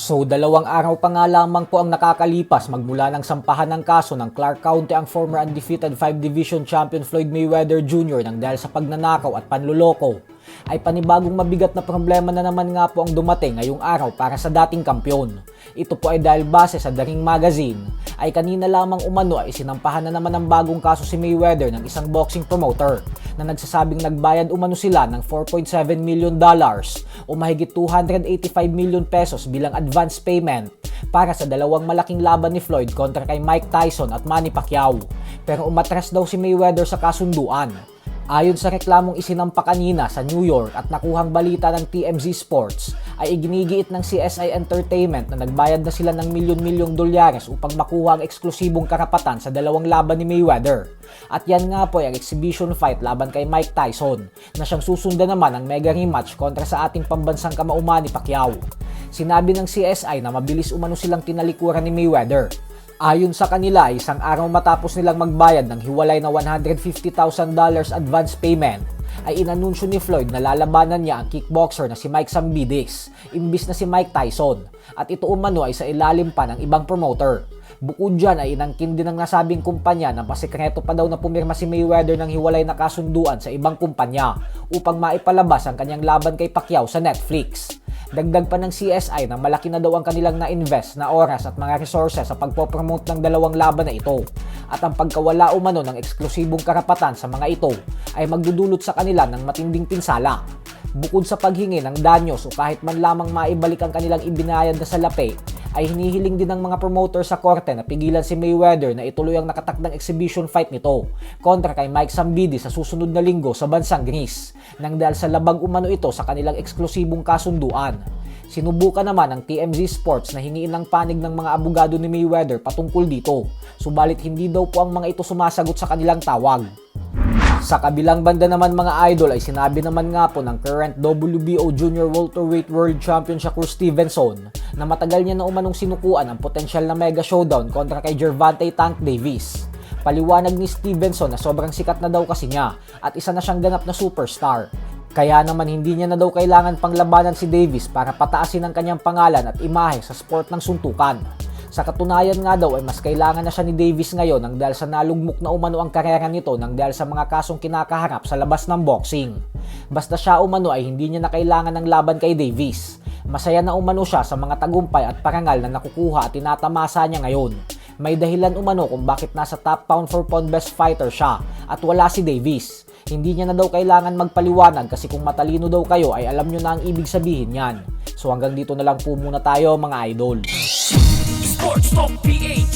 So, 2 araw pa nga lamang po ang nakakalipas magmula ng sampahan ng kaso ng Clark County ang former undefeated 5 Division champion Floyd Mayweather Jr. nang dahil sa pagnanakaw at panluloko, ay panibagong mabigat na problema na naman nga po ang dumating ngayong araw para sa dating kampyon. Ito po ay dahil base sa The Ring Magazine, ay kanina lamang umano ay sinampahan na naman ng bagong kaso si Mayweather ng isang boxing promoter na nagsasabing nagbayad umano sila ng $4.7 million o mahigit 285 million pesos bilang advance payment para sa dalawang malaking laban ni Floyd kontra kay Mike Tyson at Manny Pacquiao. Pero umatras daw si Mayweather sa kasunduan. Ayon sa reklamong isinampa kanina sa New York at nakuhang balita ng TMZ Sports, ay iginigiit ng CSI Entertainment na nagbayad na sila ng milyon-milyong dolyares upang makuha ang eksklusibong karapatan sa dalawang laban ni Mayweather. At yan nga po ay ang exhibition fight laban kay Mike Tyson na siyang susundan naman ang mega rematch kontra sa ating pambansang kamao Manny Pacquiao. Sinabi ng CSI na mabilis umano silang tinalikuran ni Mayweather. Ayon sa kanila, isang araw matapos nilang magbayad ng hiwalay na $150,000 advance payment, ay inanunsyo ni Floyd na lalabanan niya ang kickboxer na si Mike Zambidis, imbis na si Mike Tyson, at ito umano ay sa ilalim pa ng ibang promoter. Bukod dyan ay inangkin din ng nasabing kumpanya na pasikreto pa daw na pumirma si Mayweather ng hiwalay na kasunduan sa ibang kumpanya upang maipalabas ang kanyang laban kay Pacquiao sa Netflix. Dagdag pa ng CSI na malaki na daw ang kanilang na-invest na oras at mga resources sa pagpopromote ng dalawang laban na ito. At ang pagkawala umano ng eksklusibong karapatan sa mga ito ay magdudulot sa kanila ng matinding pinsala. Bukod sa paghingi ng danyos o kahit man lamang maibalik ang kanilang ibinayad na salapi, ay hinihiling din ng mga promoter sa korte na pigilan si Mayweather na ituloy ang nakatakdang exhibition fight nito kontra kay Mike Zambidis sa susunod na linggo sa bansang Greece nang dahil sa labag umano ito sa kanilang eksklusibong kasunduan. Sinubukan naman ng TMZ Sports na hingiin ng panig ng mga abogado ni Mayweather patungkol dito, subalit hindi daw po ang mga ito sumasagot sa kanilang tawag. Sa kabilang banda naman mga idol ay sinabi naman nga po ng current WBO Junior Welterweight World Champion Shakur Stevenson na matagal niya na umanong sinukuan ang potensyal na mega showdown kontra kay Gervonta Tank Davis. Paliwanag ni Stevenson na sobrang sikat na daw kasi niya at isa na siyang ganap na superstar. Kaya naman hindi niya na daw kailangan panglabanan si Davis para pataasin ang kanyang pangalan at imahe sa sport ng suntukan. Sa katunayan nga daw ay mas kailangan na siya ni Davis ngayon nang dahil sa nalugmok na umano ang karera nito nang dahil sa mga kasong kinakaharap sa labas ng boxing. Basta siya umano ay hindi niya na kailangan ng laban kay Davis. Masaya na umano siya sa mga tagumpay at parangal na nakukuha at tinatamasa niya ngayon. May dahilan umano kung bakit nasa top pound for pound best fighter siya at wala si Davis. Hindi niya na daw kailangan magpaliwanag kasi kung matalino daw kayo ay alam nyo na ang ibig sabihin yan. So hanggang dito na lang po muna tayo mga idol. Sports Talk PH